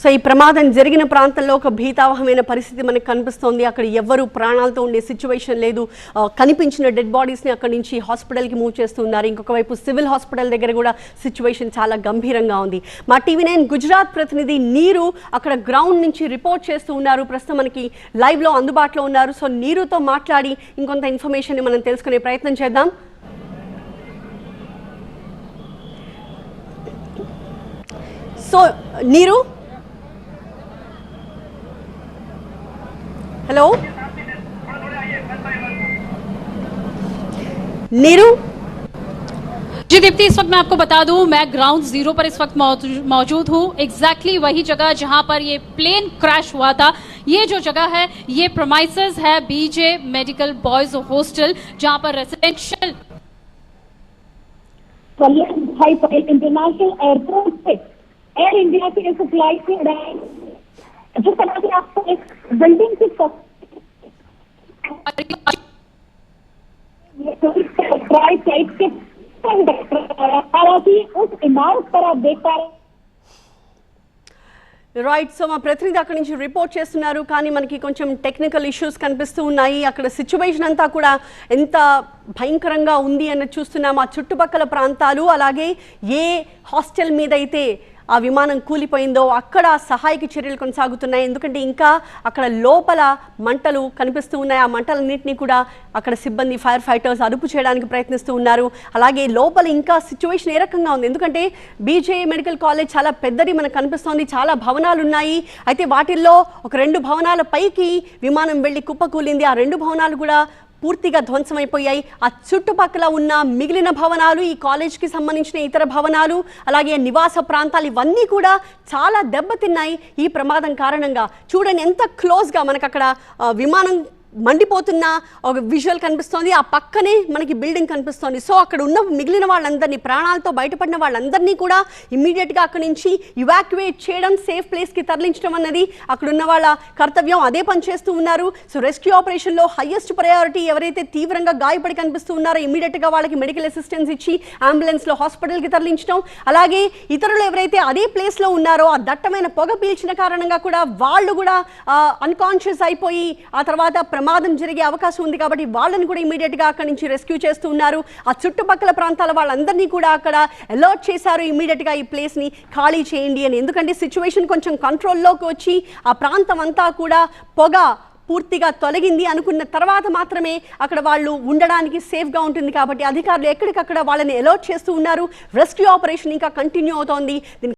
So ఈ ప్రమాదం జరిగిన ప్రాంతంలో ఒక భీతావహమైన పరిస్థితి మనకు కనిపిస్తోంది. అక్కడ ఎవ్వరు ప్రాణాలతో ఉండే సిచ్యువేషన్ లేదు. కనిపించిన డెడ్ బాడీస్ని అక్కడి నుంచి హాస్పిటల్కి మూవ్ చేస్తున్నారు. ఇంకొక వైపు సివిల్ హాస్పిటల్ దగ్గర కూడా సిచ్యువేషన్ చాలా గంభీరంగా ఉంది. మా TV9 గుజరాత్ ప్రతినిధి నీరు అక్కడ గ్రౌండ్ నుంచి రిపోర్ట్ చేస్తూ ఉన్నారు. ప్రస్తుతం మనకి లైవ్లో అందుబాటులో ఉన్నారు. సో నీరుతో మాట్లాడి ఇంకొంత ఇన్ఫర్మేషన్ని మనం తెలుసుకునే ప్రయత్నం చేద్దాం. సో నీరు, हेलो नीरू जी दीप्ति, इस वक्त मैं आपको बता दूं, मैं ग्राउंड जीरो पर इस वक्त मौजूद हूं। एग्जैक्टली वही जगह जहां पर ये प्लेन क्रैश हुआ था। ये जो जगह है ये प्रेमाइसेस है बीजे मेडिकल बॉयज हॉस्टल, जहां पर रेजिडेंशियल इंटरनेशनल एयरपोर्ट से एयर इंडिया की एक फ्लाइट से उड़ाई जो तरह से आपको एक बिल्डिंग की हालांकि उस इमारत पर आप देख पा रहे हैं। రైట్. సో మా ప్రతినిధి అక్కడి నుంచి రిపోర్ట్ చేస్తున్నారు. కానీ మనకి కొంచెం టెక్నికల్ ఇష్యూస్ కనిపిస్తూ ఉన్నాయి. అక్కడ సిచ్యువేషన్ అంతా కూడా ఎంత భయంకరంగా ఉంది అని చూస్తున్నాం. ఆ చుట్టుపక్కల ప్రాంతాలు, అలాగే ఏ హాస్టల్ మీద అయితే ఆ విమానం కూలిపోయిందో అక్కడ సహాయక చర్యలు కొనసాగుతున్నాయి. ఎందుకంటే ఇంకా అక్కడ లోపల మంటలు కనిపిస్తూ ఉన్నాయి. ఆ మంటలన్నింటినీ కూడా అక్కడ సిబ్బంది, ఫైర్ ఫైటర్స్ అదుపు చేయడానికి ప్రయత్నిస్తూ ఉన్నారు. అలాగే లోపల ఇంకా సిచ్యువేషన్ ఏ రకంగా ఉంది, ఎందుకంటే బీజే మెడికల్ కాలేజ్ చాలా పెద్దది మనకు కనిపిస్తోంది. చాలా భవనాలు ఉన్నాయి. అయితే వాటిల్లో ఒక 2 భవనాల పైకి విమానం వెళ్ళి కుప్పకూలింది. ఆ 2 భవనాలు కూడా పూర్తిగా ధ్వంసమైపోయాయి. ఆ చుట్టుపక్కల ఉన్న మిగిలిన భవనాలు, ఈ కాలేజ్కి సంబంధించిన ఇతర భవనాలు, అలాగే నివాస ప్రాంతాలు ఇవన్నీ కూడా చాలా దెబ్బతిన్నాయి ఈ ప్రమాదం కారణంగా. చూడండి ఎంత క్లోజ్గా మనకు అక్కడ విమానం మండిపోతున్న ఒక విజువల్ కనిపిస్తోంది. ఆ పక్కనే మనకి బిల్డింగ్ కనిపిస్తోంది. సో అక్కడ ఉన్న మిగిలిన వాళ్ళందరినీ, ప్రాణాలతో బయటపడిన వాళ్ళందరినీ కూడా ఇమ్మీడియట్గా అక్కడి నుంచి ఇవాక్యువేట్ చేయడం, సేఫ్ ప్లేస్కి తరలించడం అన్నది అక్కడ ఉన్న వాళ్ళ కర్తవ్యం. అదే పని చేస్తూ ఉన్నారు. సో రెస్క్యూ ఆపరేషన్లో హైయెస్ట్ ప్రయారిటీ ఎవరైతే తీవ్రంగా గాయపడి కనిపిస్తూ ఉన్నారో ఇమ్మీడియట్గా వాళ్ళకి మెడికల్ అసిస్టెన్స్ ఇచ్చి అంబులెన్స్లో హాస్పిటల్కి తరలించడం, అలాగే ఇతరులు ఎవరైతే అదే ప్లేస్లో ఉన్నారో ఆ దట్టమైన పొగ పీల్చిన కారణంగా కూడా వాళ్ళు కూడా అన్కాన్షియస్ అయిపోయి ఆ తర్వాత ప్రమాదం జరిగే అవకాశం ఉంది. కాబట్టి వాళ్ళని కూడా ఇమీడియట్గా అక్కడి నుంచి రెస్క్యూ చేస్తూ ఉన్నారు. ఆ చుట్టుపక్కల ప్రాంతాల వాళ్ళందరినీ కూడా అక్కడ అలర్ట్ చేశారు, ఇమీడియట్గా ఈ ప్లేస్ని ఖాళీ చేయండి అని. ఎందుకంటే సిచ్యువేషన్ కొంచెం కంట్రోల్లోకి వచ్చి ఆ ప్రాంతం అంతా కూడా పొగ పూర్తిగా తొలగింది అనుకున్న తర్వాత మాత్రమే అక్కడ వాళ్ళు ఉండడానికి సేఫ్గా ఉంటుంది. కాబట్టి అధికారులు ఎక్కడికక్కడ వాళ్ళని అలర్ట్ చేస్తూ ఉన్నారు. రెస్క్యూ ఆపరేషన్ ఇంకా కంటిన్యూ అవుతోంది.